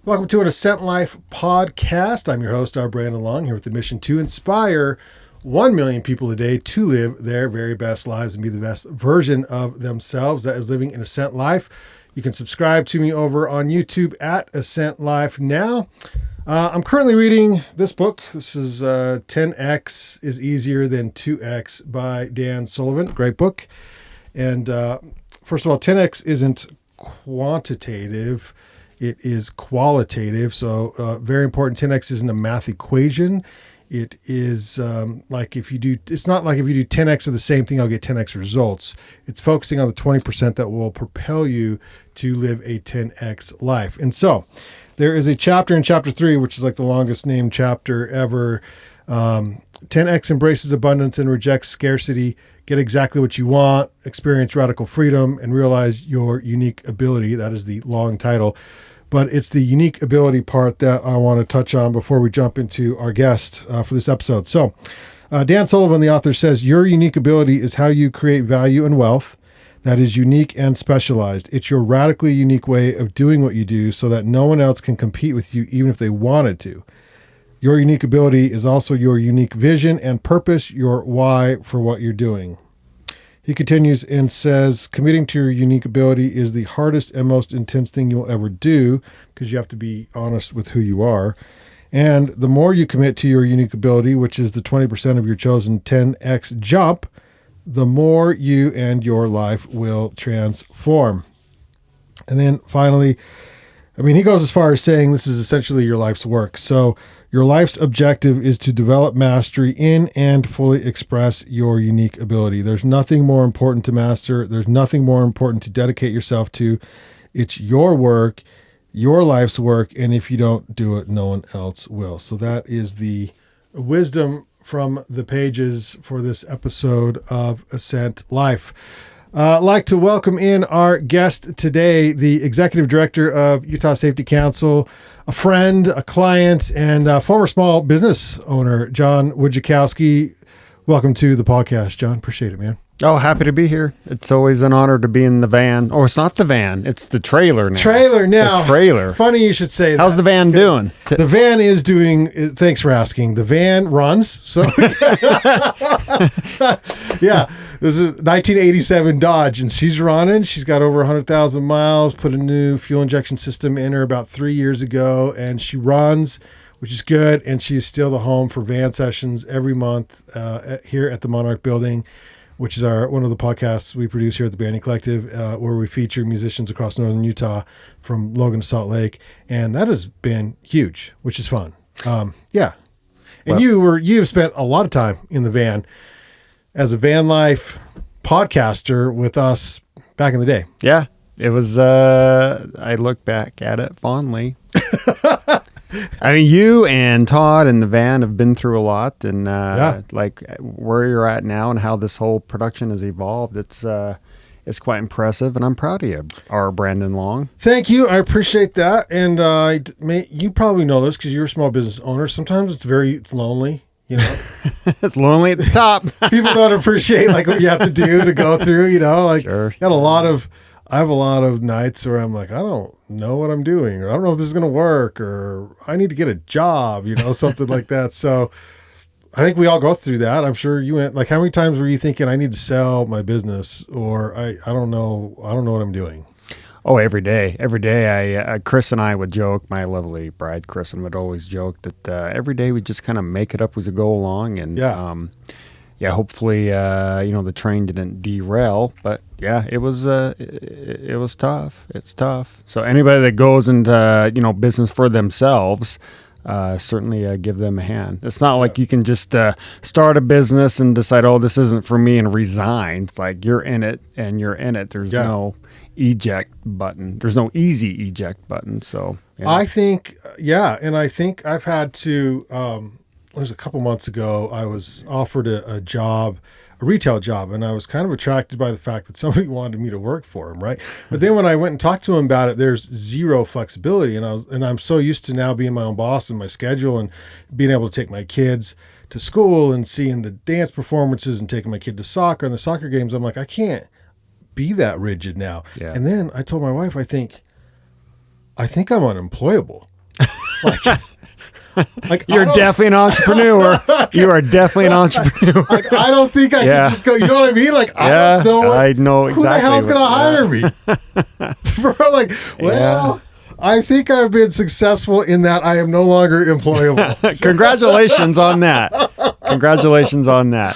Welcome to an Ascent Life Podcast. I'm your host, Brandon Long, here with the mission to inspire 1 million people a day to live their very best lives and be the best version of themselves. That is living an Ascent Life. You can subscribe to me over on YouTube at Ascent Life Now. I'm currently reading this book. This is 10X is Easier Than 2X by Dan Sullivan. Great book. And first of all, 10X isn't quantitative. It is qualitative. So very important. 10X isn't a math equation. It is like if you do, it's not like if you do 10X of the same thing, I'll get 10X results. It's focusing on the 20% that will propel you to live a 10X life. And so there is a chapter in chapter 3, which is like the longest named chapter ever. 10X embraces abundance and rejects scarcity. Get exactly what you want, experience radical freedom, and realize your unique ability. That is the long title. But it's the unique ability part that I want to touch on before we jump into our guest for this episode. So Dan Sullivan, the author, says, your unique ability is how you create value and wealth that is unique and specialized. It's your radically unique way of doing what you do so that no one else can compete with you, even if they wanted to. Your unique ability is also your unique vision and purpose, your why for what you're doing. He continues and says, committing to your unique ability is the hardest and most intense thing you'll ever do because you have to be honest with who you are. And the more you commit to your unique ability, which is the 20% of your chosen 10X jump, the more you and your life will transform. And then finally, he goes as far as saying this is essentially your life's work. So your life's objective is to develop mastery in and fully express your unique ability. There's nothing more important to master. There's nothing more important to dedicate yourself to. It's your work, your life's work, and if you don't do it, no one else will. So that is the wisdom from the pages for this episode of Ascent Life. I'd like to welcome in our guest today, the Executive Director of Utah Safety Council, a friend, a client, and a former small business owner, John Wojciechowski. Welcome to the podcast, John. Appreciate it, man. Oh, happy to be here. It's always an honor to be in the van. Oh, it's not the van. It's the trailer now. Trailer now. The trailer. Funny you should say that. How's the van doing? The van is doing, thanks for asking. The van runs. So, yeah. This is a 1987 Dodge, and she's running. She's got over 100,000 miles, put a new fuel injection system in her about 3 years ago, and she runs, which is good. And she's still the home for van sessions every month here at the Monarch Building, which is one of the podcasts we produce here at the Bandy Collective, where we feature musicians across northern Utah from Logan to Salt Lake. And that has been huge, which is fun. Yeah. And you've spent a lot of time in the van as a van life podcaster with us back in the day. Yeah, it was, I look back at it fondly. You and Todd and the van have been through a lot, and like where you're at now and how this whole production has evolved, it's quite impressive, and I'm proud of you, our Brandon Long. Thank you. I appreciate that. And you probably know this because you're a small business owner. Sometimes it's lonely. You know, it's lonely at the top. People don't appreciate like what you have to do to go through, Sure. I have a lot of nights where I'm like, I don't know what I'm doing, or I don't know if this is going to work, or I need to get a job, something like that. So I think we all go through that. I'm sure you went, like, how many times were you thinking I need to sell my business, or I don't know what I'm doing? Oh, every day. Chris and I would joke, my lovely bride, Kristen, would always joke that every day we just kind of make it up as we go along. And hopefully, the train didn't derail. But yeah, it was tough. It's tough. So anybody that goes into, business for themselves, certainly give them a hand. It's not like you can just start a business and decide, oh, this isn't for me, and resign. It's like you're in it and you're in it. There's no eject button. There's no easy eject button. So I think, and I think I've had to, it was a couple months ago, I was offered a job, a retail job, and I was kind of attracted by the fact that somebody wanted me to work for him, right? But then when I went and talked to him about it, there's zero flexibility, and I'm so used to now being my own boss and my schedule and being able to take my kids to school and seeing the dance performances and taking my kid to soccer and the soccer games. I'm like, I can't be that rigid now. Yeah. And then I told my wife, I think I'm unemployable. Like You're definitely an entrepreneur. You are definitely an entrepreneur. Like, I don't think I can just go. You know what I mean? Like, I don't know. I know exactly. Who the hell's going to hire me? Bro, like, well, I think I've been successful in that I am no longer employable. Congratulations on that. Congratulations on that.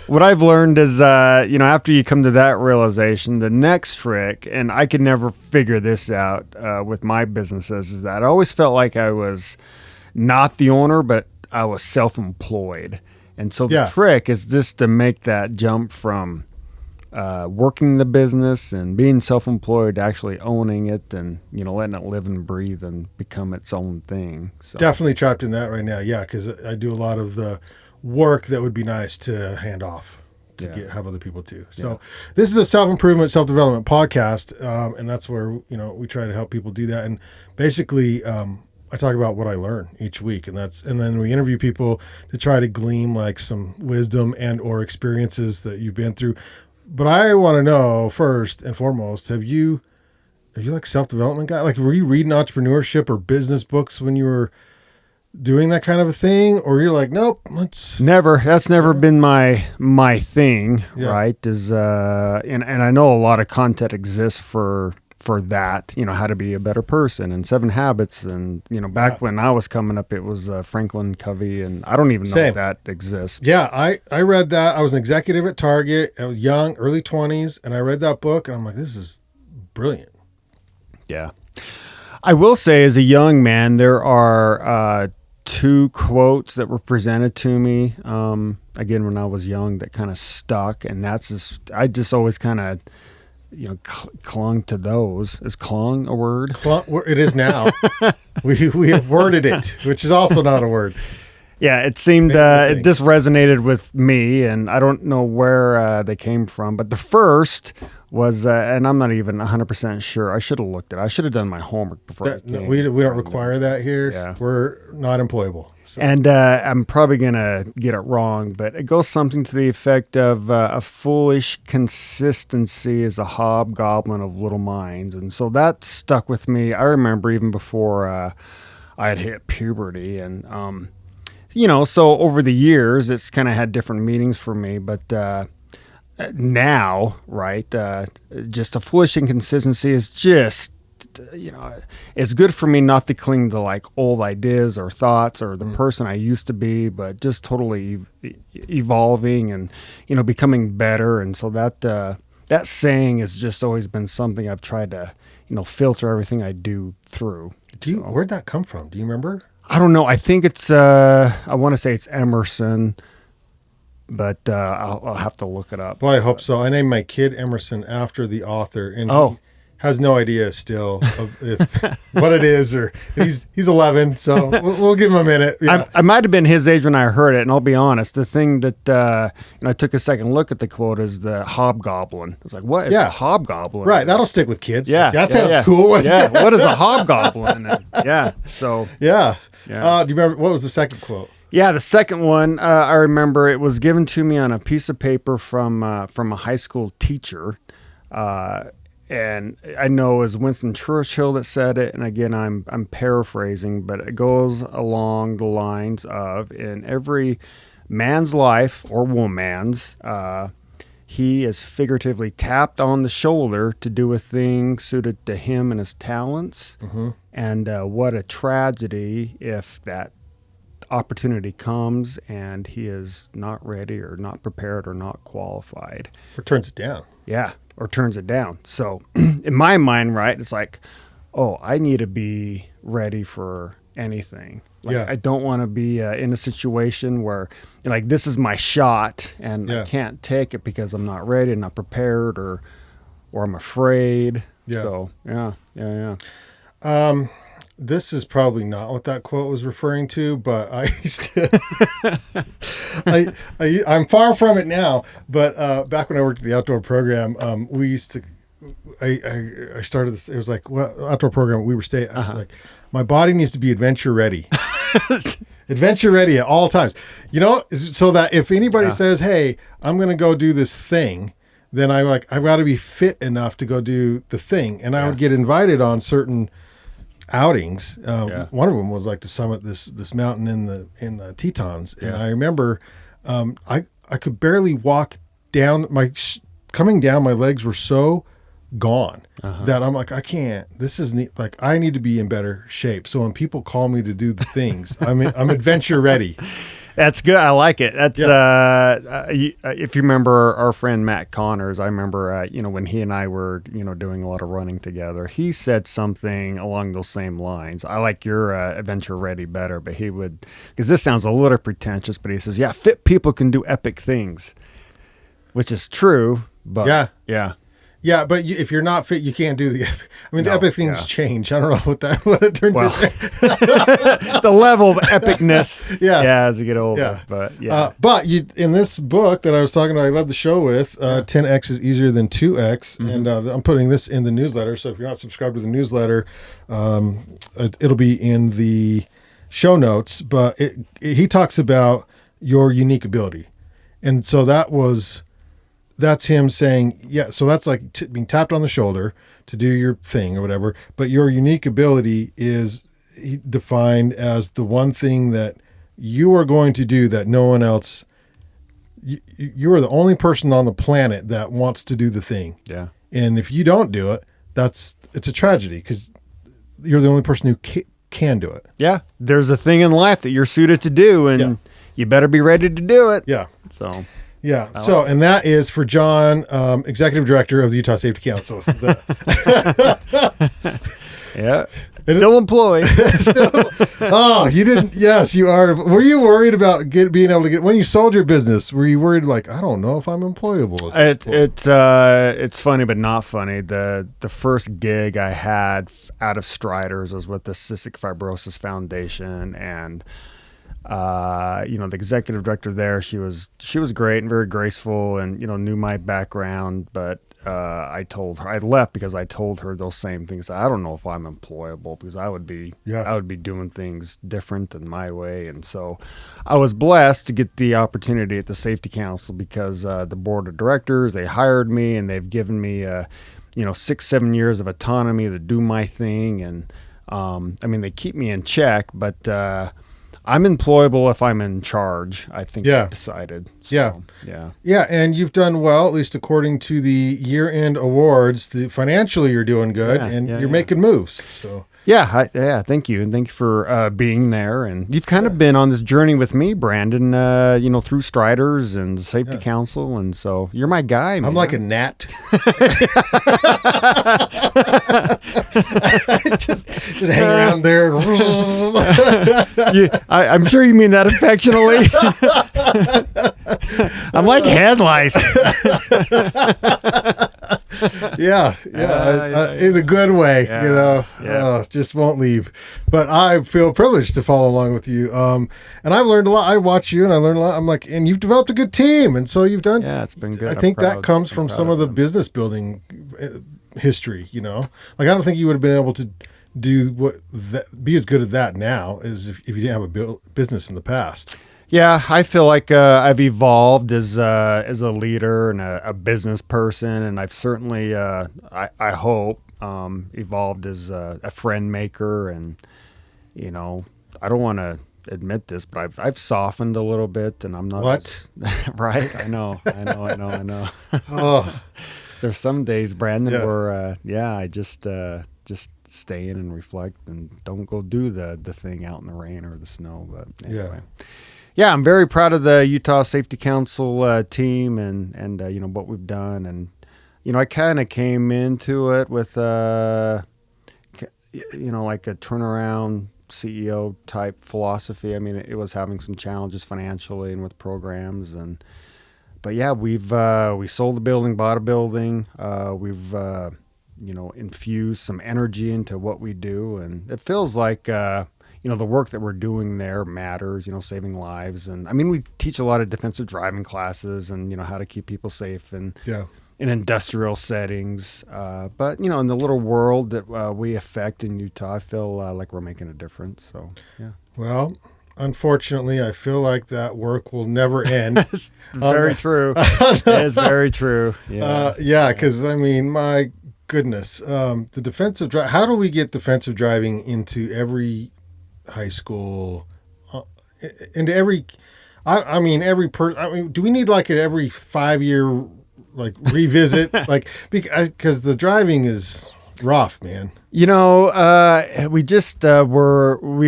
What I've learned is, after you come to that realization, the next trick, and I could never figure this out with my businesses, is that I always felt like I was not the owner, but I was self-employed. And so the trick is just to make that jump from working the business and being self-employed to actually owning it and, letting it live and breathe and become its own thing. So. Definitely trapped in that right now. Yeah, because I do a lot of the work that would be nice to hand off to have other people do. So this is a self-improvement, self-development podcast. And that's where, we try to help people do that. And basically, I talk about what I learn each week, and then we interview people to try to glean like some wisdom and or experiences that you've been through. But I want to know first and foremost, are you like self-development guy? Like, were you reading entrepreneurship or business books when you were doing that kind of a thing, or you're like, nope, never. That's never been my thing, right? Is and I know a lot of content exists for that, how to be a better person and 7 Habits, and back when I was coming up, it was Franklin Covey, and I don't even know if that exists. Yeah, I read that. I was an executive at Target. I was young, early 20s, and I read that book, and I'm like, this is brilliant. Yeah, I will say, as a young man, there are 2 quotes that were presented to me again when I was young that kind of stuck, and I just always kind of clung to those. Is clung a word? It is now. we have worded it, which is also not a word. Yeah, it seemed it just resonated with me, and I don't know where they came from. But the first was, and I'm not even 100% sure. I should have looked at it. I should have done my homework before. We don't require that here. Yeah. We're not employable. So. And I'm probably going to get it wrong, but it goes something to the effect of a foolish consistency is a hobgoblin of little minds. And so that stuck with me. I remember even before I had hit puberty. And, so over the years, it's kind of had different meanings for me. But now, right, just a foolish inconsistency is just, it's good for me not to cling to like old ideas or thoughts or the person I used to be, but just totally evolving and, becoming better. And so that saying has just always been something I've tried to, filter everything I do through. Where'd that come from? Do you remember? I don't know. I think it's, I want to say it's Emerson, but I'll have to look it up. Well, I hope so. I named my kid Emerson after the author, and he has no idea still of what it is, or he's 11, so we'll give him a minute. Yeah. I might have been his age when I heard it, and I'll be honest, the thing that I took a second look at the quote is the hobgoblin. It's like, what is a hobgoblin? Right, that'll stick with kids. Yeah, that sounds cool. What is a hobgoblin? And, do you remember what was the second quote? Yeah, the second one, I remember it was given to me on a piece of paper from a high school teacher. And I know it was Winston Churchill that said it. And again, I'm paraphrasing, but it goes along the lines of, in every man's life or woman's, he is figuratively tapped on the shoulder to do a thing suited to him and his talents. Mm-hmm. And what a tragedy if that opportunity comes and he is not ready or not prepared or not qualified. Or turns it down. Yeah, or turns it down. So in my mind, right, it's like, I need to be ready for anything. I don't want to be in a situation where like this is my shot and I can't take it because I'm not ready, not prepared, or I'm afraid. Yeah. So yeah. This is probably not what that quote was referring to, but I used to, I'm far from it now, but back when I worked at the outdoor program, we used to, I started this, it was like, outdoor program, we were staying, I was like, my body needs to be adventure ready. Adventure ready at all times. So that if anybody says, hey, I'm going to go do this thing, then I've got to be fit enough to go do the thing. And I would get invited on certain outings. One of them was like to summit this mountain in the Tetons, and I remember I could barely walk down. Coming down, my legs were so gone that I'm like, I can't. This is like I need to be in better shape. So when people call me to do the things, I'm adventure ready. That's good. I like it. That's if you remember our friend Matt Connors, I remember when he and I were doing a lot of running together, he said something along those same lines. I like your adventure ready better, but he would, because this sounds a little pretentious, but he says, yeah, fit people can do epic things, which is true. But yeah, but if you're not fit, you can't do the. The epic things change. I don't know what it turns into. The level of epicness, as you get older. But you in this book that I was talking about, I love the show with 10x is easier than 2x, and I'm putting this in the newsletter. So if you're not subscribed to the newsletter, it'll be in the show notes. But he talks about your unique ability, and so that's him saying, so that's like being tapped on the shoulder to do your thing or whatever. But your unique ability is defined as the one thing that you are going to do that no one else, you are the only person on the planet that wants to do the thing. Yeah. And if you don't do it, it's a tragedy because you're the only person who can do it. Yeah. There's a thing in life that you're suited to do, and you better be ready to do it. Yeah. So... Yeah. So, and that is for John, Executive Director of the Utah Safety Council. Still employed. Oh, you didn't. Yes, you are. Were you worried about being able to get, when you sold your business, were you worried like, I don't know if I'm employable? It's funny, but not funny. The first gig I had out of Striders was with the Cystic Fibrosis Foundation, and the executive director there, she was great and very graceful, and knew my background, but I told her I left because I told her those same things. I don't know if I'm employable because I would be doing things different than my way. And so I was blessed to get the opportunity at the Safety Council because the board of directors, they hired me and they've given me 6-7 years of autonomy to do my thing, and they keep me in check, but I'm employable if I'm in charge, I think I decided. So, yeah, and you've done well, at least according to the year-end awards. Financially, you're doing good, you're making moves. So thank you, and thank you for being there. And you've kind of been on this journey with me, Brandon. Through Striders and Safety Council, and so you're my guy, man. I'm like a gnat. just hang around there. I'm sure you mean that affectionately. I'm like head lice. In a good way, just won't leave. But I feel privileged to follow along with you. And I've learned a lot. I watch you and I learn a lot. I'm like, and you've developed a good team. And so you've done, it's been good. I think that comes from some of the business building history, Like, I don't think you would have been able to be as good at that now as if you didn't have a business in the past. Yeah, I feel like I've evolved as a leader and a business person, and I've certainly, I hope, evolved as a friend maker. And I don't want to admit this, but I've softened a little bit, and I'm not right. I know. Oh, there's some days, Brandon, where I just stay in and reflect and don't go do the thing out in the rain or the snow. But anyway. Yeah, I'm very proud of the Utah Safety Council team and what we've done. And, I kind of came into it with, like a turnaround CEO type philosophy. I mean, it was having some challenges financially and with programs. But yeah, we sold the building, bought a building. We've, infused some energy into what we do. And it feels like, the work that we're doing there matters, saving lives. And we teach a lot of defensive driving classes and, how to keep people safe in industrial settings. But, in the little world that we affect in Utah, I feel like we're making a difference. So, yeah. Well, unfortunately, I feel like that work will never end. Very true. It is very true. Yeah. Because, my goodness. The defensive drive. How do we get defensive driving into every high school? Into every. I mean, do we need like every 5-year like revisit? Like because the driving is rough, man. We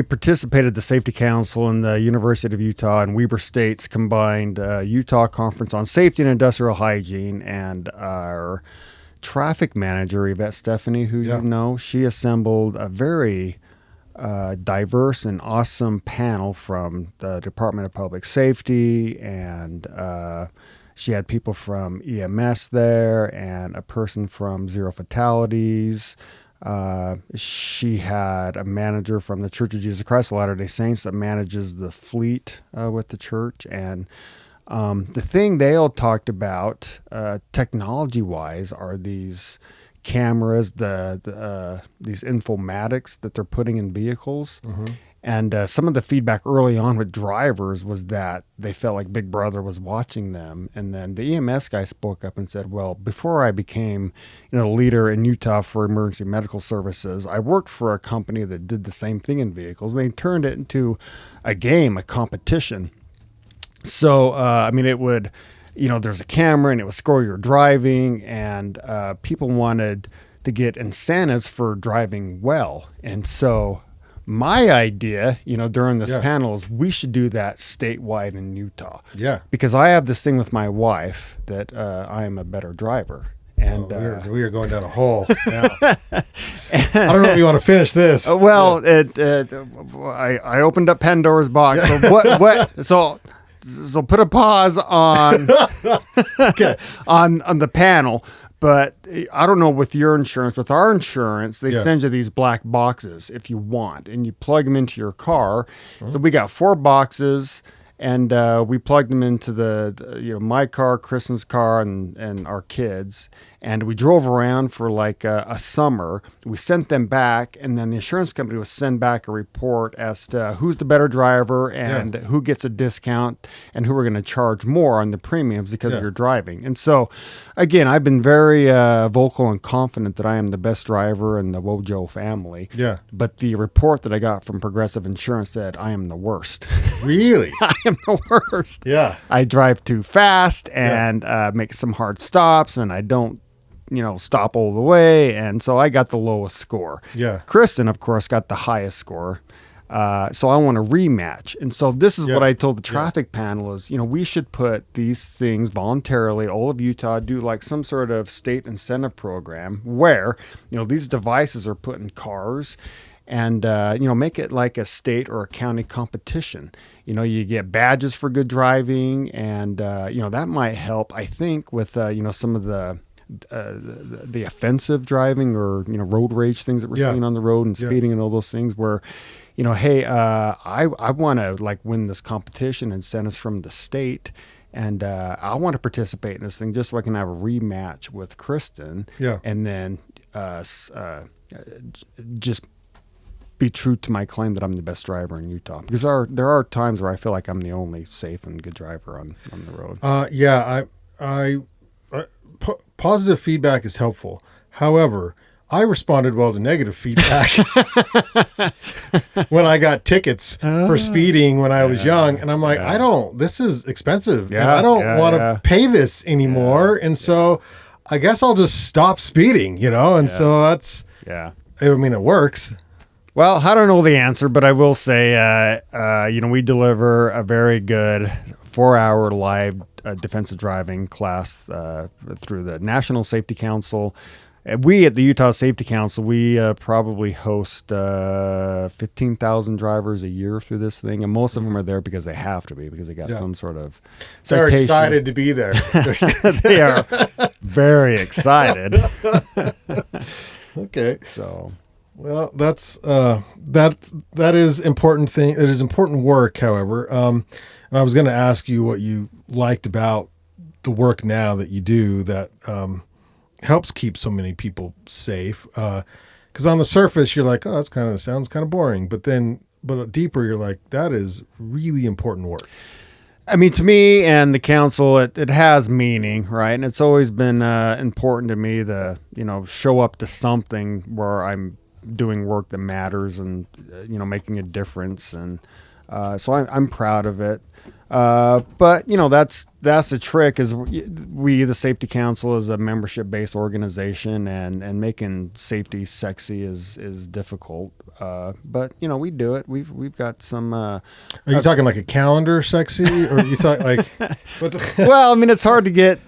participated the Safety Council and the University of Utah and Weber State's combined Utah Conference on Safety and Industrial Hygiene, and our traffic manager, Yvette Stephanie, who you know, she assembled a very diverse and awesome panel from the Department of Public Safety, and she had people from EMS there and a person from Zero Fatalities. She had a manager from the Church of Jesus Christ of Latter-day Saints that manages the fleet with the church. And the thing they all talked about technology-wise are these cameras, these informatics that they're putting in vehicles. Mm-hmm. And some of the feedback early on with drivers was that they felt like Big Brother was watching them. And then the EMS guy spoke up and said, well, before I became leader in Utah for emergency medical services, I worked for a company that did the same thing in vehicles. And they turned it into a game, a competition. So, it would, there's a camera and it would score your driving, and people wanted to get incentives for driving well. And so my idea, during this panel is we should do that statewide in Utah. Yeah. Because I have this thing with my wife that I am a better driver. And we are going down a hole now. I don't know if you want to finish this. I opened up Pandora's box. So So put a pause on on the panel. But I don't know with your insurance. With our insurance, they send you these black boxes if you want, and you plug them into your car. Mm-hmm. So we got 4 boxes, and we plugged them into my car, Kristen's car, and our kids. And we drove around for like a summer. We sent them back, and then the insurance company would send back a report as to who's the better driver and who gets a discount and who we're going to charge more on the premiums because of your driving. And so, again, I've been very vocal and confident that I am the best driver in the Wojo family. Yeah. But the report that I got from Progressive Insurance said I am the worst. Really? I am the worst. Yeah. I drive too fast and make some hard stops, and I don't stop all the way. And so I got the lowest score. Yeah. Kristen, of course, got the highest score. So I want a rematch. And so this is what I told the traffic panel is, we should put these things voluntarily, all of Utah, do like some sort of state incentive program where, these devices are put in cars and, make it like a state or a county competition. You get badges for good driving, and, that might help, I think, with, some of the offensive driving or road rage things that we're seeing on the road and speeding and all those things where hey, I want to like win this competition and send us from the state, and I want to participate in this thing just so I can have a rematch with Kristen, and then just be true to my claim that I'm the best driver in Utah, because there are times where I feel like I'm the only safe and good driver on the road. Positive feedback is helpful. However, I responded well to negative feedback when I got tickets for speeding when I was young. And I'm like, this is expensive. And I don't want to pay this anymore. And so I guess I'll just stop speeding, And so that's, it works. Well, I don't know the answer, but I will say, we deliver a very good 4-hour live defensive driving class through the National Safety Council. We at the Utah Safety Council, we probably host 15,000 drivers a year through this thing, and most of them are there because they have to be, because they got some sort of citation. They're excited to be there. They are very excited. Okay. So, well, that's that is important thing. It is important work, however. And I was going to ask you what you liked about the work now that you do that helps keep so many people safe. Because on the surface, you're like, oh, sounds kind of boring. But deeper, you're like, that is really important work. I mean, to me and the council, it has meaning, right? And it's always been important to me to, show up to something where I'm doing work that matters and, making a difference. And so I'm proud of it. But that's the trick is we, the Safety Council, is a membership-based organization, and making safety sexy is difficult. But we do it. We've got some. Are you talking like a calendar sexy, or you talk like? Well, I mean, it's hard to get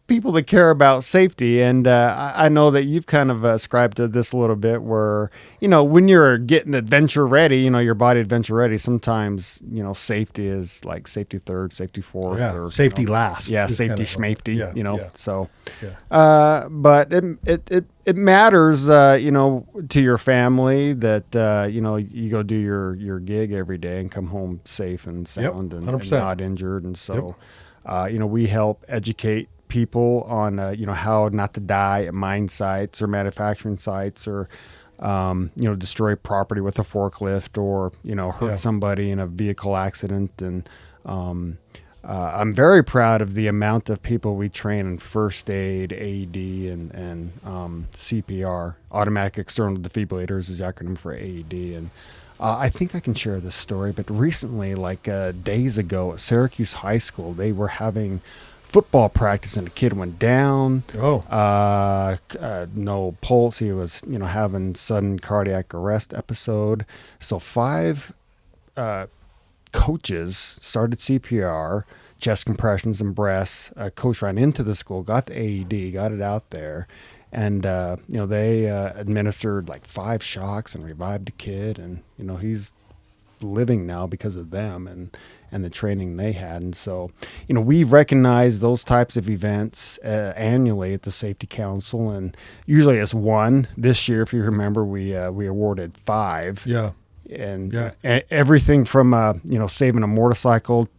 people that care about safety, and I know that you've kind of ascribed to this a little bit, where when you're getting adventure ready, your body adventure ready, sometimes safety is like safety third, safety fourth, or safety last. Yeah, safety schmafety. So. Yeah. But it matters, to your family that you go do your gig every day and come home safe and sound and not injured, and so we help educate people on how not to die at mine sites or manufacturing sites, or destroy property with a forklift, or hurt somebody in a vehicle accident. And I'm very proud of the amount of people we train in first aid, AED, and CPR. Automatic external defibrillators is the acronym for AED. And I think I can share this story, but recently, like days ago at Syracuse High School, they were having football practice, and a kid went down. No pulse. He was, having sudden cardiac arrest episode. So 5 coaches started CPR, chest compressions and breaths. A coach ran into the school, got the AED, got it out there, and they administered like 5 shocks and revived the kid, and he's living now because of them and the training they had. And so we recognize those types of events annually at the Safety Council, and usually it's one. This year, if you remember, we awarded 5. And everything from saving a motorcycle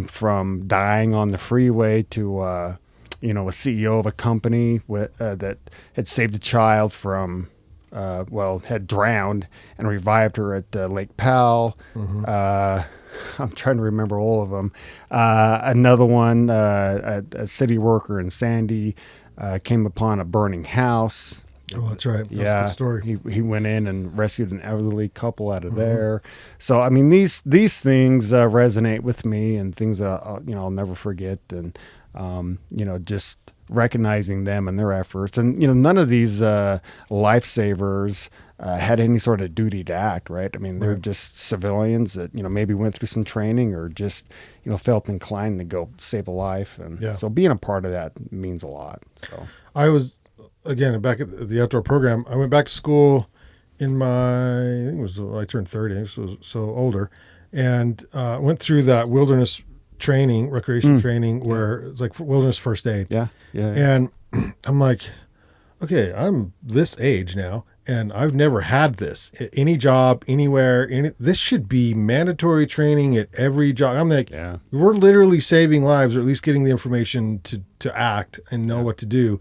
from dying on the freeway to a CEO of a company that had saved a child from had drowned and revived her at Lake Powell. I'm trying to remember all of them. Another one, a city worker in Sandy came upon a burning house. Oh, that's right. That's a good story. He went in and rescued an elderly couple out of there. So I mean, these things resonate with me, and things that I'll never forget. And just recognizing them and their efforts. And none of these lifesavers had any sort of duty to act, right? I mean, they're just civilians that maybe went through some training, or just felt inclined to go save a life. And so being a part of that means a lot. So I was. Again, back at the outdoor program, I went back to school in I think it was when I turned 30, so older, and went through that wilderness training, recreation training, where it's like wilderness first aid. Yeah. And I'm like, okay, I'm this age now, and I've never had this at any job, anywhere. This should be mandatory training at every job. I'm like, we're literally saving lives, or at least getting the information to act and know what to do.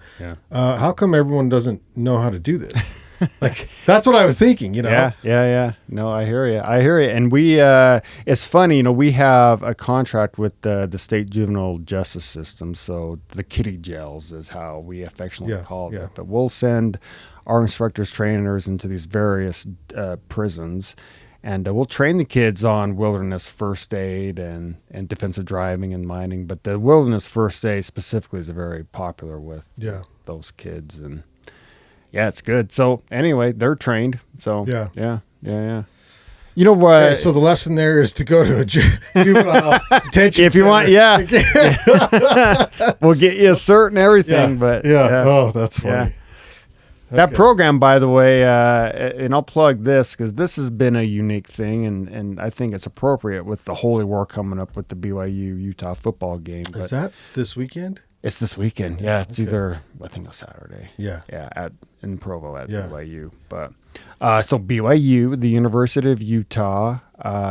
How come everyone doesn't know how to do this? Like, that's what I was thinking, Yeah. No, I hear you. And we, it's funny, we have a contract with the state juvenile justice system. So the kitty jails is how we affectionately call it. But we'll send our instructors, trainers into these various prisons, and we'll train the kids on wilderness first aid and defensive driving and mining. But the wilderness first aid specifically is very popular with those kids. And it's good. So anyway, they're trained. So yeah. You know what? Okay, so the lesson there is to go to a juvenile detention if you want. We'll get you a cert and everything. But oh, that's funny. Yeah. That program, by the way, and I'll plug this because this has been a unique thing, and I think it's appropriate with the Holy War coming up with the BYU-Utah football game. Is that this weekend? It's this weekend. Yeah, it's either, I think it's Saturday. Yeah, in Provo at BYU. But so BYU, the University of Utah,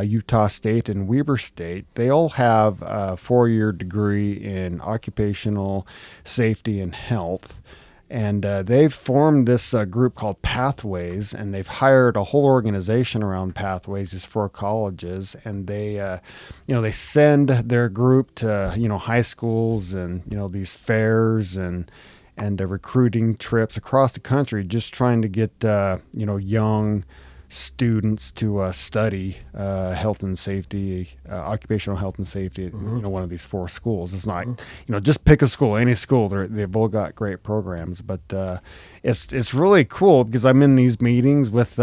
Utah State, and Weber State, they all have a 4-year degree in occupational safety and health. And they've formed this group called Pathways, and they've hired a whole organization around Pathways, these 4 colleges, and they send their group to, high schools and, these fairs and recruiting trips across the country, just trying to get, young students to study health and safety, occupational health and safety at one of these 4 schools. It's not just pick a school, any school. They've all got great programs, but it's really cool because I'm in these meetings with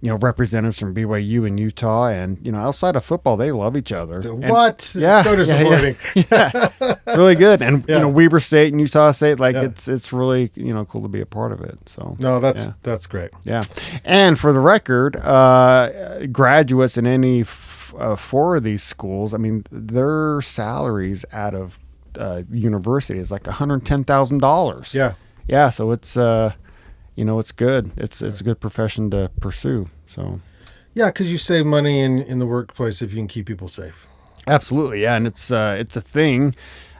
representatives from BYU and Utah, and outside of football they love each other. What? Yeah, so disappointing. Yeah. Really good. And Weber State and Utah State, it's really cool to be a part of it. So no, that's great. Yeah. And for the record, graduates in any 4 of these schools, I mean, their salaries out of university is like $110,000. Yeah. So it's it's good. It's a good profession to pursue. So, yeah, because you save money in the workplace if you can keep people safe. Absolutely, yeah, and it's a thing.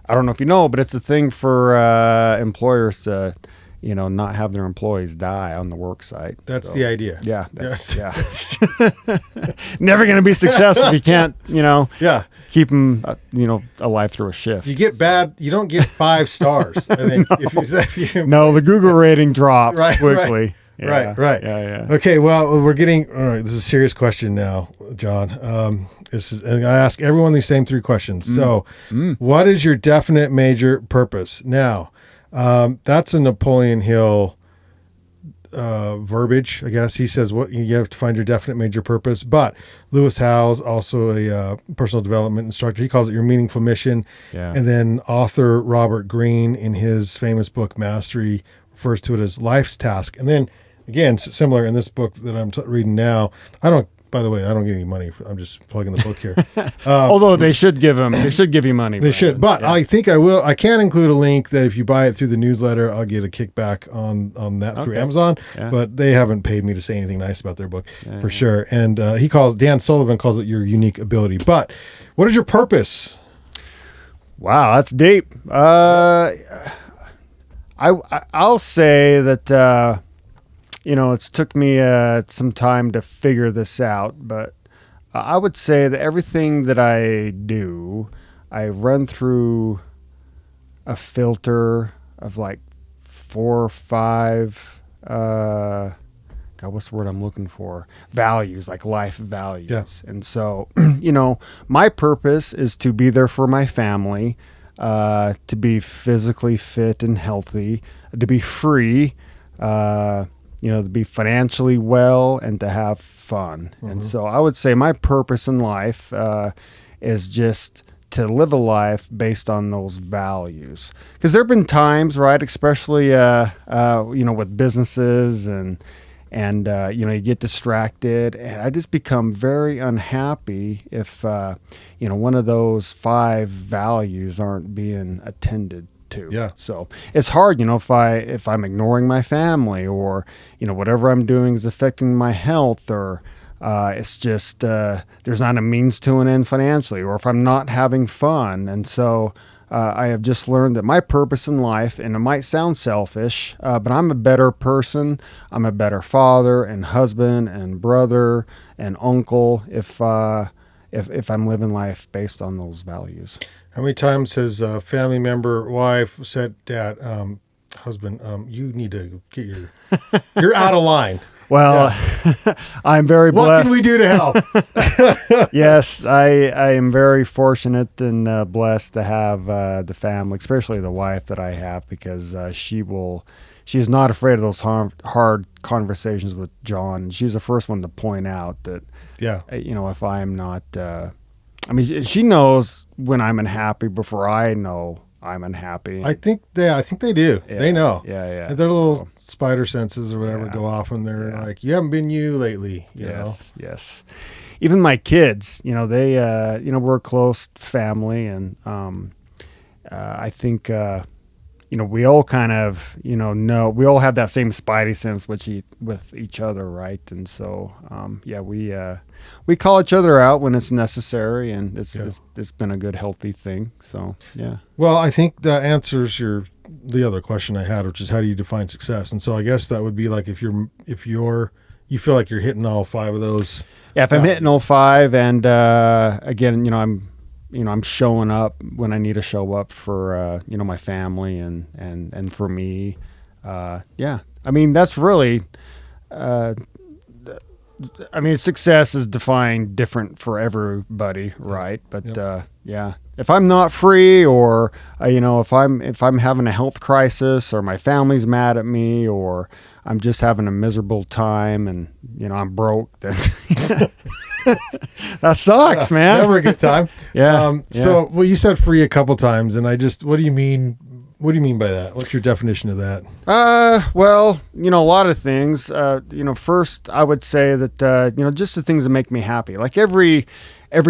I don't know if you know, but it's a thing for employers to not have their employees die on the work site. That's the idea. Yeah. Never going to be successful if you can't, keep them, alive through a shift. You don't get 5 stars. I think. No, the Google rating drops quickly. Right. Yeah. Okay. Well, all right. This is a serious question now, John. And I ask everyone these same 3 questions. So, what is your definite major purpose? Now, that's a Napoleon Hill verbiage, I guess. He says what you have to find your definite major purpose. But Lewis Howes, also a personal development instructor, he calls it your meaningful mission. Yeah. And then author Robert Greene, in his famous book Mastery, refers to it as life's task. And then again, similar in this book that I'm reading now. By the way, I don't get any money. I'm just plugging the book here. Although they should give you money. They should, but I think I will. I can include a link that if you buy it through the newsletter, I'll get a kickback on that through Amazon. Yeah. But they haven't paid me to say anything nice about their book for sure. And Dan Sullivan calls it your unique ability. But what is your purpose? Wow, that's deep. I'll say that. It's took me some time to figure this out, but I would say that everything that I do, I run through a filter of like 4 or 5, what's the word I'm looking for? Values, like life values. Yeah. And so, my purpose is to be there for my family, to be physically fit and healthy, to be free, to be financially well, and to have fun. And so I would say my purpose in life is just to live a life based on those values. Because there have been times, right, especially, with businesses and you get distracted, and I just become very unhappy if, one of those 5 values aren't being attended to. Yeah. So it's hard, if I'm ignoring my family, or, whatever I'm doing is affecting my health, or it's just there's not a means to an end financially, or if I'm not having fun. And so I have just learned that my purpose in life, and it might sound selfish, but I'm a better person. I'm a better father and husband and brother and uncle if I'm living life based on those values. How many times has a family member, wife said, Dad, husband, you need to get you're out of line. Well, I'm very blessed. What can we do to help? Yes, I am very fortunate and blessed to have the family, especially the wife that I have, because she's not afraid of those hard conversations with John. She's the first one to point out that, if I am not, she knows when I'm unhappy before I know I'm unhappy. I think they do. Yeah, they know. Yeah. And their little spider senses or whatever go off, and they're like, "You haven't been you lately." You know? Yes. Even my kids, they, we're a close family, and I think, we all kind of, know we all have that same spidey sense with each other, right? And so, we call each other out when it's necessary, and it's been a good, healthy thing. So, yeah. Well, I think that answers your the other question I had, which is how do you define success? And so I guess that would be like if you feel like you're hitting all 5 of those. Yeah, if I'm hitting all 5, and again, I'm showing up when I need to show up for my family and for me. Yeah, I mean that's really. Success is defined different for everybody, right? But yeah, if I'm not free, or if I'm having a health crisis, or my family's mad at me, or I'm just having a miserable time, and I'm broke, then that sucks, man. Never a good time. Yeah. So, well, you said free a couple times, and what do you mean? What do you mean by that? What's your definition of that? Well, a lot of things. First, I would say that just the things that make me happy. Like every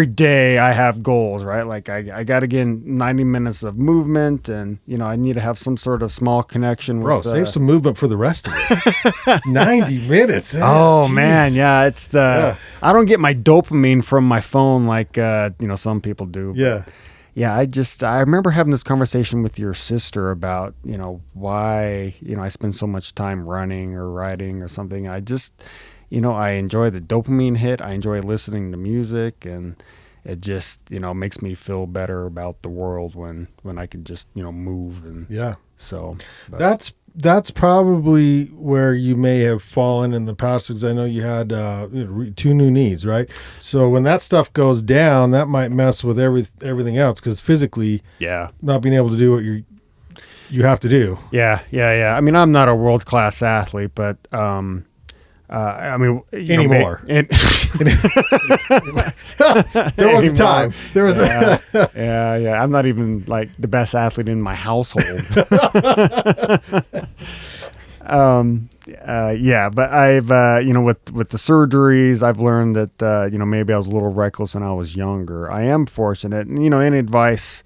day, I have goals, right? Like I got to get 90 minutes of movement, and I need to have some sort of small connection. Bro, save some movement for the rest of us. 90 minutes. Oh geez. Man, yeah, it's I don't get my dopamine from my phone like some people do. Yeah. Yeah, I remember having this conversation with your sister about, why, I spend so much time running or riding or something. I just, I enjoy the dopamine hit. I enjoy listening to music, and it just, makes me feel better about the world when I can just, move. And yeah. So that's probably where you may have fallen in the past, because I know you had 2 new knees, right? So when that stuff goes down, that might mess with everything else, because physically, not being able to do what you have to do. Yeah. I mean, I'm not a world-class athlete, but anymore. There was a time. There was yeah. I'm not even like the best athlete in my household. But I've with the surgeries, I've learned that maybe I was a little reckless when I was younger. I am fortunate, and any advice.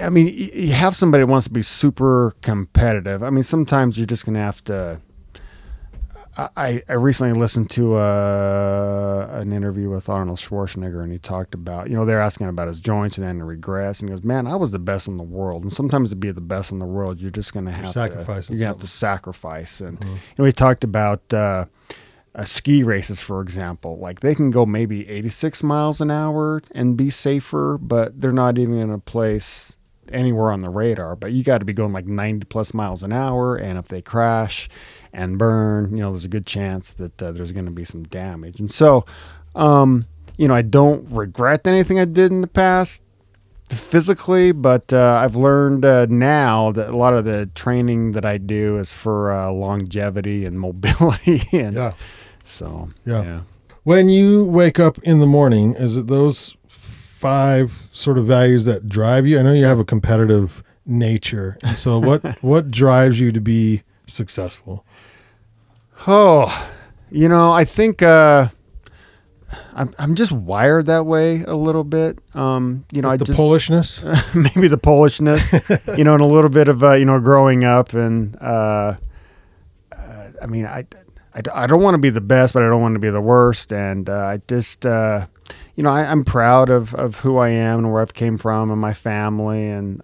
I mean, you have somebody that wants to be super competitive. I mean, sometimes you're just gonna have to. I recently listened to an interview with Arnold Schwarzenegger, and he talked about, they're asking about his joints and any regrets, and he goes, "Man, I was the best in the world." And sometimes to be the best in the world, you're just going to have to sacrifice. And he talked about ski races, for example. Like they can go maybe 86 miles an hour and be safer, but they're not even in a place anywhere on the radar. But you got to be going like 90 plus miles an hour, and if they crash and burn, there's a good chance that there's going to be some damage. And so, I don't regret anything I did in the past physically, but I've learned now that a lot of the training that I do is for longevity and mobility. And so, When you wake up in the morning, is it those 5 sort of values that drive you? I know you have a competitive nature. And so what drives you to be successful? I think I'm just wired that way a little bit. Polishness, maybe the Polishness, and a little bit of growing up, and I don't want to be the best, but I don't want to be the worst, and I just I'm proud of who I am and where I've came from and my family, and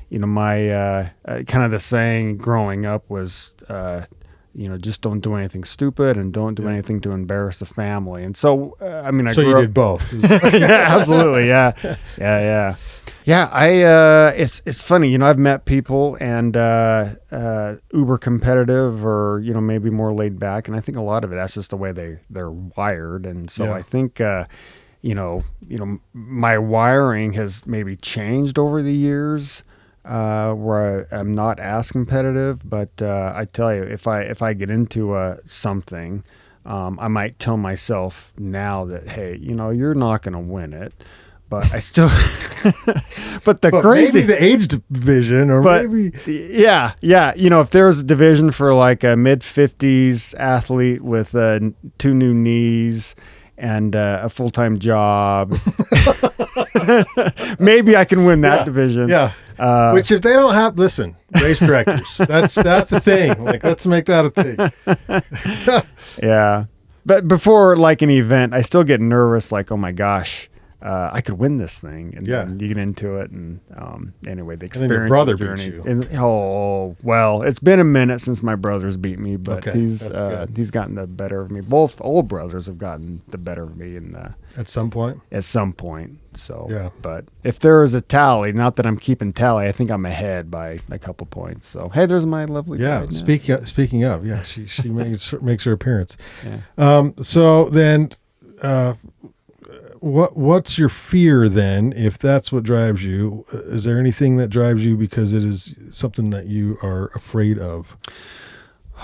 my kind of the saying growing up was, just don't do anything stupid and don't do anything to embarrass the family. And so, I grew up, did both. Yeah, absolutely. Yeah. It's funny, I've met people and uber competitive or, maybe more laid back. And I think a lot of it, that's just the way they're wired. And so I think, my wiring has maybe changed over the years. Where I'm not as competitive, but I tell you, if I get into something, I might tell myself now that, hey, you're not going to win it, but I still. but crazy, maybe the age division, or maybe if there's a division for like a mid-50s athlete with 2 new knees and a full-time job, maybe I can win that division. Yeah. Which if they don't have, listen, race directors, that's a thing. Like, let's make that a thing. Yeah. But before like an event, I still get nervous. Like, oh my gosh, I could win this thing. And then you get into it. And anyway, the experience. And then your brother beat you. And, well, it's been a minute since my brother's beat me, but he's gotten the better of me. Both old brothers have gotten the better of me. At some point? At some point. So, yeah. But if there is a tally, not that I'm keeping tally, I think I'm ahead by a couple points. So, hey, there's my lovely bride. Speaking of, yeah, she makes her appearance. Yeah. So then, what's your fear then? If that's what drives you, is there anything that drives you because it is something that you are afraid of?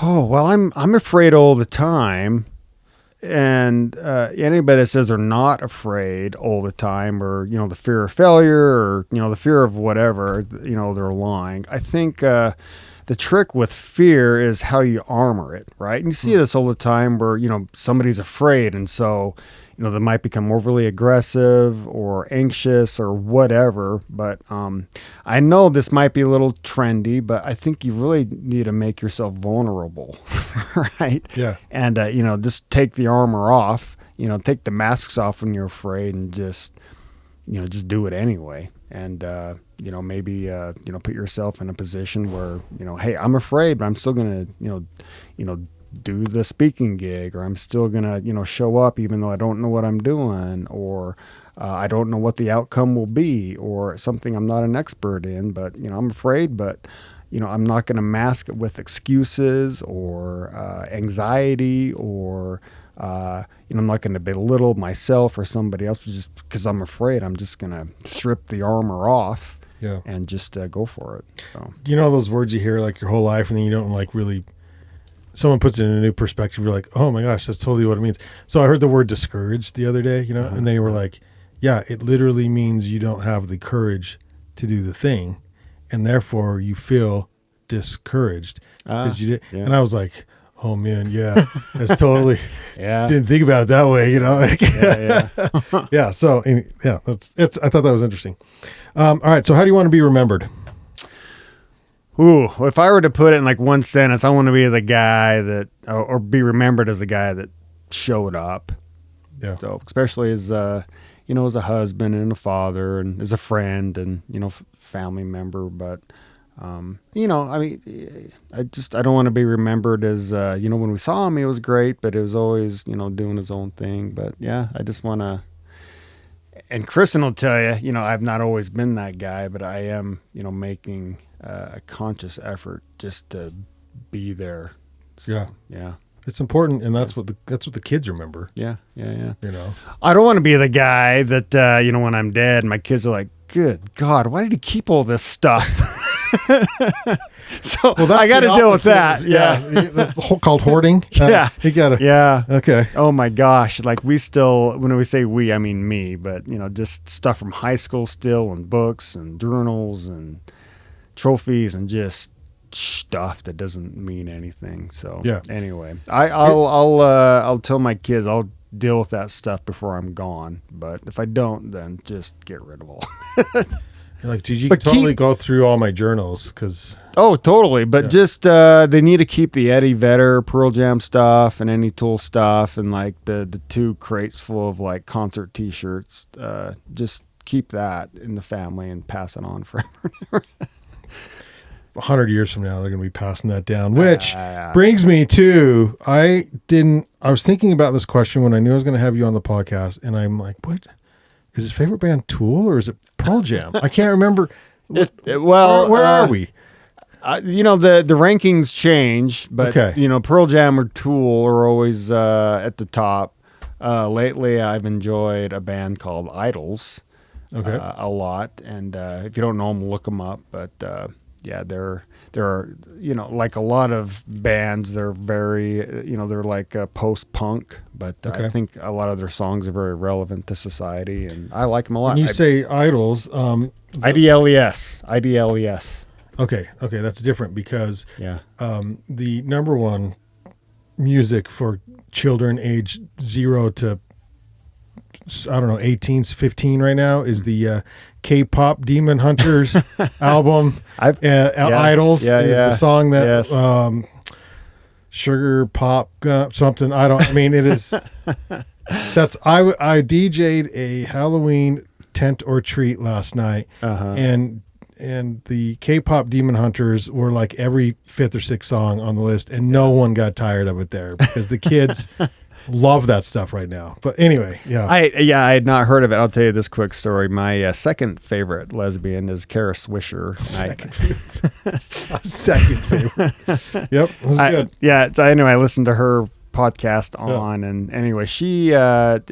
Oh, well, I'm afraid all the time. And anybody that says they're not afraid all the time, or the fear of failure, or the fear of whatever, they're lying. I think the trick with fear is how you armor it, right? And you see this all the time where somebody's afraid, and so they might become overly aggressive or anxious or whatever. But I know this might be a little trendy, but I think you really need to make yourself vulnerable, right? Yeah. And, just take the armor off, take the masks off when you're afraid, and just do it anyway. And, maybe, put yourself in a position where, hey, I'm afraid, but I'm still going to, do the speaking gig, or I'm still going to, show up even though I don't know what I'm doing, or I don't know what the outcome will be, or something I'm not an expert in, but, I'm afraid, but, I'm not going to mask it with excuses or anxiety, or, I'm not going to belittle myself or somebody else just because I'm afraid. I'm just going to strip the armor off and just go for it. So. Those words you hear like your whole life, and then you don't like really, someone puts it in a new perspective. You're like, oh my gosh, that's totally what it means. So I heard the word discouraged the other day, and they were like, yeah, it literally means you don't have the courage to do the thing, and therefore you feel discouraged because you did. Yeah. And I was like, oh man, yeah, that's totally. Didn't think about it that way, yeah. So it's. I thought that was interesting. All right. So how do you want to be remembered? Ooh, if I were to put it in like one sentence, I want to be the guy that, or be remembered as the guy that showed up. Yeah. So especially as, as a husband and a father, and as a friend, and family member. But I don't want to be remembered as, when we saw him, he was great, but it was always, doing his own thing. But yeah, I just want to, and Kristen will tell you, I've not always been that guy, but I am, making a conscious effort just to be there. So, yeah. It's important, and that's what the kids remember. Yeah. I don't want to be the guy that, when I'm dead, my kids are like, good God, why did he keep all this stuff? So I got to deal with that. Yeah. That's called hoarding. You got to. Yeah. Okay. Oh my gosh. Like we still, when we say we, I mean me, but just stuff from high school still, and books and journals and trophies and just stuff that doesn't mean anything. So anyway, I'll tell my kids I'll deal with that stuff before I'm gone. But if I don't, then just get rid of all. You're like, dude, you can totally go through all my journals because. Oh, totally. But just they need to keep the Eddie Vedder, Pearl Jam stuff, and any Tool stuff, and like the 2 crates full of like concert T-shirts. Just keep that in the family and pass it on forever. 100 years from now, they're going to be passing that down, which brings me to, I was thinking about this question when I knew I was going to have you on the podcast, and I'm like, what is his favorite band, Tool, or is it Pearl Jam? I can't remember. Where are we? The rankings change, but Pearl Jam or Tool are always at the top. Lately, I've enjoyed a band called Idols a lot, and if you don't know them, look them up. But there are like a lot of bands. They're very they're like post-punk, but I think a lot of their songs are very relevant to society, and I like them a lot. When you say Idols, IDLES. Okay, that's different because the number one music for children age 0 to 18, 15 right now is the K-pop Demon Hunters album. Idols is the song that Sugar Pop something. It is. I DJ'd a Halloween tent or treat last night, and the K-pop Demon Hunters were like every fifth or sixth song on the list, and no one got tired of it there because the kids love that stuff right now. But anyway, I had not heard of it. I'll tell you this quick story. My second favorite lesbian is Kara Swisher. Second favorite. Yep, that was good. Yeah. So anyway, I listened to her podcast on, and anyway, she's a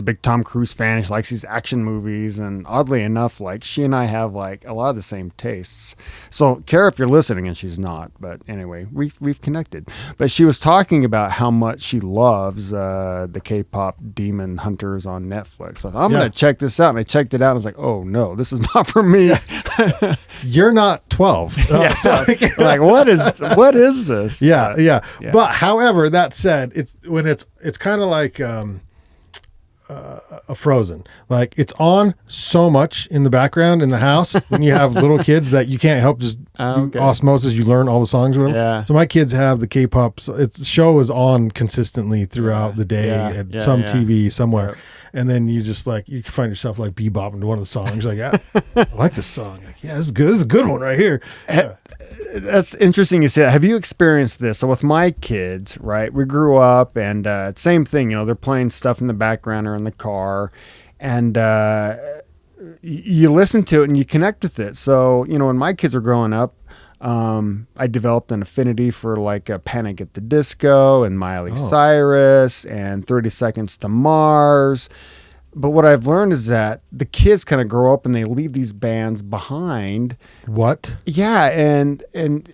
big Tom Cruise fan. She likes these action movies, and oddly enough, like she and I have like a lot of the same tastes. So Kara, if you're listening, and she's not, but anyway, we've connected. But she was talking about how much she loves the K-pop Demon Hunters on Netflix. So I thought, I'm gonna check this out, and I checked it out, and I was like, oh no, this is not for me. You're not 12. Like what is this? Yeah. But however, that said, it's kind of like a Frozen. Like it's on so much in the background in the house when you have little kids that you can't help just osmosis. You learn all the songs or whatever. Yeah. So my kids have the K-pop. Its show is on consistently throughout the day at some TV somewhere. Yep. And then you just like, you find yourself like bebopping to one of the songs. Like, I like this song. Like, yeah, this is good. This is a good one right here. Yeah. That's interesting you say that. Have you experienced this? So with my kids, right, we grew up and same thing, they're playing stuff in the background or in the car, and you listen to it and you connect with it. So, when my kids were growing up, I developed an affinity for like Panic at the Disco and Miley Cyrus and 30 Seconds to Mars. But what I've learned is that the kids kind of grow up and they leave these bands behind. What? Yeah, and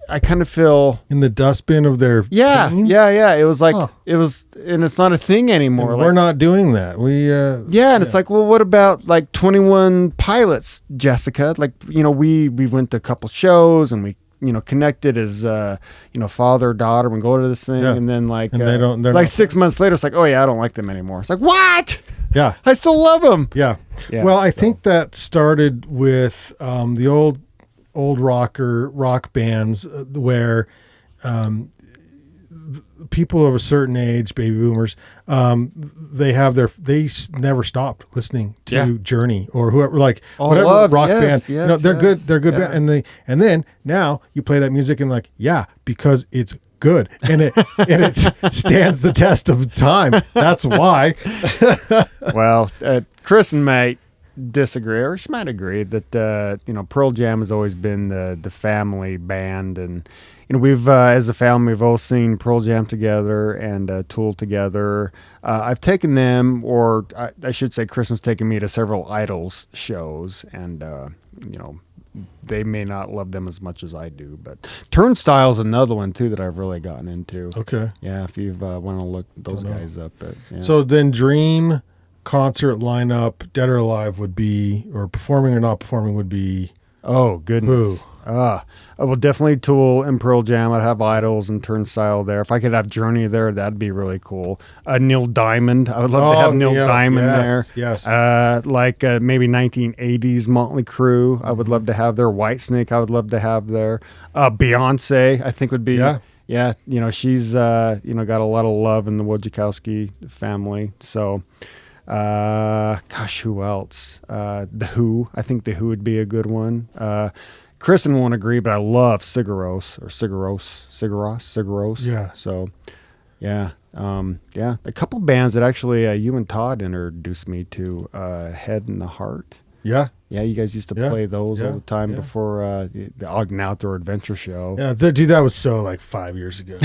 I kind of feel in the dustbin of their teens? Yeah. It was like it was, and it's not a thing anymore. We're not doing that. It's like, well, what about like 21 Pilots, Jessica? Like, we went to a couple shows and we connected as father, daughter, and go to this thing, and then like they're like 6 months later, it's like, oh yeah, I don't like them anymore. It's like, what? Yeah, I still love them. Yeah. Well, I think that started with the old rock bands where people of a certain age, baby boomers, they never stopped listening to Journey or whoever, like whatever rock band. They're good. They're good. Band. And then now you play that music and like, because it's good and it stands the test of time. That's why. Well, Chris and might disagree, or she might agree that Pearl Jam has always been the family band, and we've as a family we've all seen Pearl Jam together and Tool together. I've taken them, or I should say Chris has taken me to several Idols shows, and they may not love them as much as I do, but Turnstile's another one too that I've really gotten into. Okay. Yeah, if you've want to look those guys up. But, So then dream concert lineup, Dead or Alive would be, or performing or not performing would be. Oh, goodness. Well, definitely Tool and Pearl Jam. I'd have Idols and Turnstile there. If I could have Journey there, that'd be really cool. Neil Diamond. I would love to have Neil Diamond there. Yes. Maybe 1980s Motley Crue. I would love to have there. Whitesnake. I would love to have there. Beyonce, I think would be. Yeah. She's got a lot of love in the Wojciechowski family. So. Who else? The Who. I think The Who would be a good one. Kristen won't agree, but I love Sigur Rós. Yeah. So, a couple bands that actually you and Todd introduced me to, Head and the Heart. Yeah. Yeah, you guys used to play those all the time before the Ogden Outdoor Adventure Show. Yeah, that was so like 5 years ago.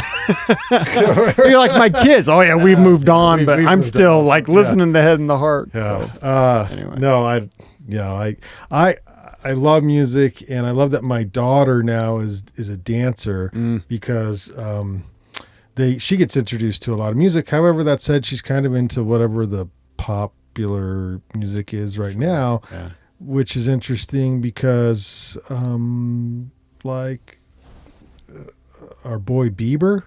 You're like my kids. Oh yeah, we've moved on, but I'm still like listening to Head and the Heart. Yeah. So, anyway. No, I love music, and I love that my daughter now is a dancer because she gets introduced to a lot of music. However, that said, she's kind of into whatever the popular music is right now, which is interesting because our boy Bieber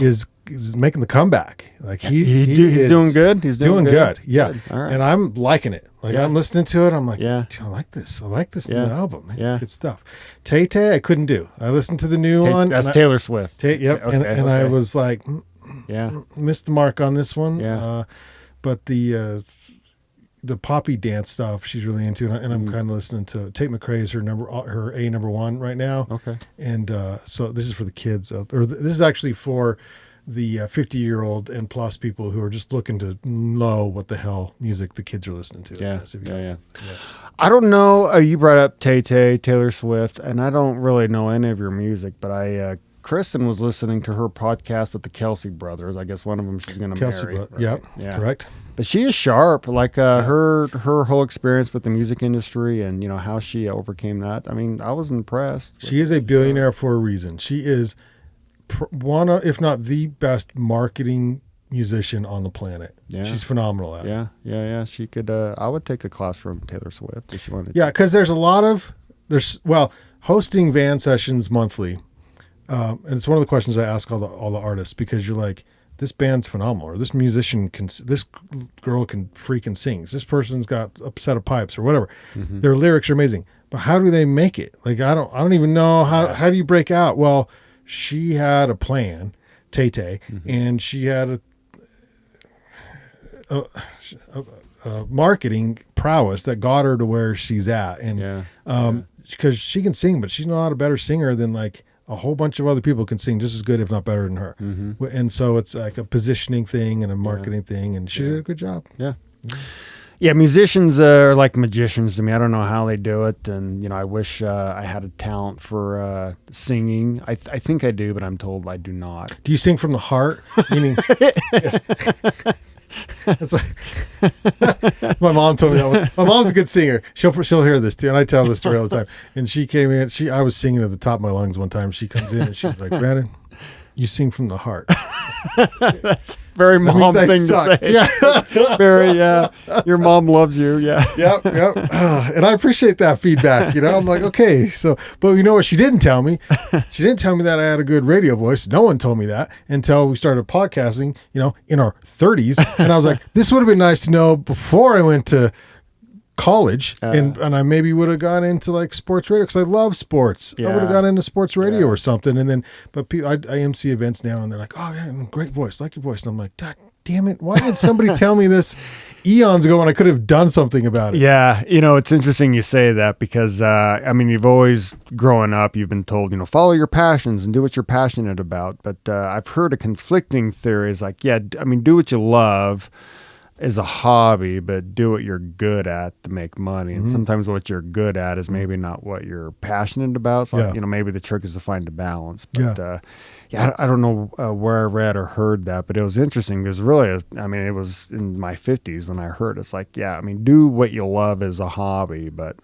is making the comeback. Like he's doing good. He's doing good. Yeah. Good. All right. And I'm liking it. Like I'm listening to it. I'm like, I like this. I like this new album. Man. Yeah. It's good stuff. Tay I couldn't do. I listened to the new one. That's Taylor Swift. Yep. Okay, and I was like, missed the mark on this one. Yeah. But the poppy dance stuff she's really into, and I'm kind of listening to Tate McRae's her number one right now. Okay. And so this is for the kids, or this is actually for the 50-year-old and plus people who are just looking to know what the hell music the kids are listening to. Yeah. I don't know. You brought up Taylor Swift, and I don't really know any of your music, but Kristen was listening to her podcast with the Kelsey brothers. I guess one of them she's going to marry. Right? Yep, yeah, correct. But she is sharp. Like her whole experience with the music industry and how she overcame that. I mean, I was impressed. She is a billionaire for a reason. She is one of, if not the best marketing musician on the planet. Yeah. She's phenomenal at it. Yeah. She could. I would take a class from Taylor Swift if she wanted. Yeah, because there's hosting van sessions monthly. And it's one of the questions I ask all the artists, because you're like, this band's phenomenal, or this girl can freaking sing. This person's got a set of pipes or whatever. Mm-hmm. Their lyrics are amazing, but how do they make it? Like, I don't even know how do you break out? Well, she had a plan, Tay, and she had a marketing prowess that got her to where she's at. And because she can sing, but she's not a better singer than like a whole bunch of other people can sing just as good, if not better than her. Mm-hmm. And so it's like a positioning thing and a marketing thing, and she did a good job. Yeah, musicians are like magicians to me. I don't know how they do it, and I wish I had a talent for singing. I think I do, but I'm told I do not. Do you sing from the heart? Meaning, it's like, my mom told me that one. My mom's a good singer. She'll hear this too, and I tell this story all the time. And she came in. I was singing at the top of my lungs one time. She comes in and she's like, "Brandon, you sing from the heart." That's very mom thing to say. Yeah. Very, your mom loves you. Yeah. Yep. And I appreciate that feedback. I'm like, okay. So, but you know what she didn't tell me? She didn't tell me that I had a good radio voice. No one told me that until we started podcasting, in our 30s. And I was like, this would have been nice to know before I went to college, and I maybe would have gone into like sports radio, because I love sports. I would have gone into sports radio or something. And then, but I MC events now, and they're like, "Oh yeah, great voice, like your voice." And I'm like, "God damn it! Why did somebody tell me this eons ago when I could have done something about it?" Yeah, it's interesting you say that, because you've always growing up, you've been told, follow your passions and do what you're passionate about. But I've heard a conflicting theories like, do what you love is a hobby, but do what you're good at to make money. And sometimes what you're good at is maybe not what you're passionate about. So, maybe the trick is to find a balance. But, I don't know where I read or heard that, but it was interesting, because really, it was in my 50s when I heard it. It's like, do what you love as a hobby, but,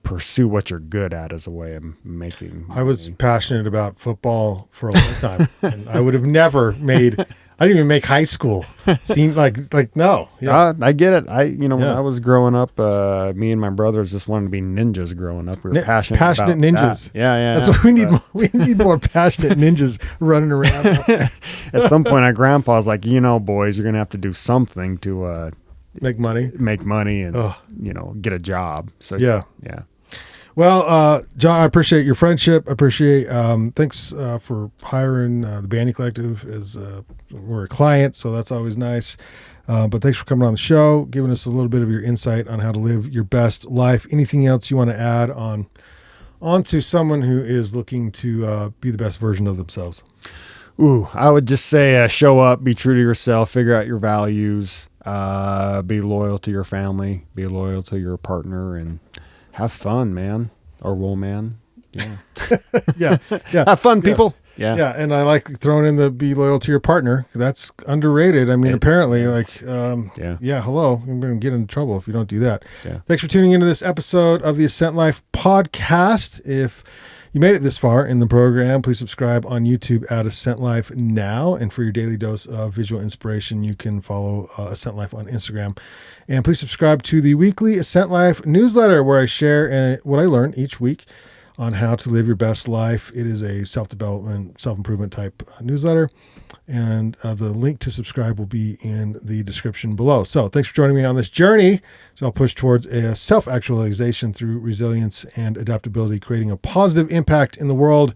pursue what you're good at as a way of making money. I was passionate about football for a long time, and I would have never made... I didn't even make high school. Seemed like no. Yeah. I get it. When I was growing up, me and my brothers just wanted to be ninjas growing up. We were passionate about ninjas. That. Yeah. That's what we need. We need more passionate ninjas running around. At some point, our grandpa was like, boys, you're going to have to do something to make money and, get a job. So yeah. Well, John, I appreciate your friendship. I appreciate, thanks for hiring the Bandy Collective as we're a client, so that's always nice. But thanks for coming on the show, giving us a little bit of your insight on how to live your best life. Anything else you want to add on to someone who is looking to be the best version of themselves? I would just say show up, be true to yourself, figure out your values, be loyal to your family, be loyal to your partner, and have fun, man, or woman. Yeah. yeah. Have fun, people. Yeah. And I like throwing in the be loyal to your partner. That's underrated. Apparently, hello. I'm going to get in trouble if you don't do that. Yeah. Thanks for tuning into this episode of the Ascent Life Podcast. If you made it this far in the program, please subscribe on YouTube at Ascent Life now. And for your daily dose of visual inspiration, you can follow Ascent Life on Instagram. And please subscribe to the weekly Ascent Life newsletter, where I share what I learn each week on how to live your best life. It is a self-development, self-improvement type newsletter. And the link to subscribe will be in the description below. So thanks for joining me on this journey. So I'll push towards a self-actualization through resilience and adaptability, creating a positive impact in the world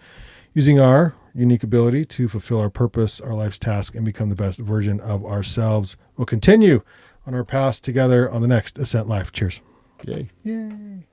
using our unique ability to fulfill our purpose, our life's task, and become the best version of ourselves. We'll continue on our path together on the next Ascent Life. Cheers. Yay. Yay.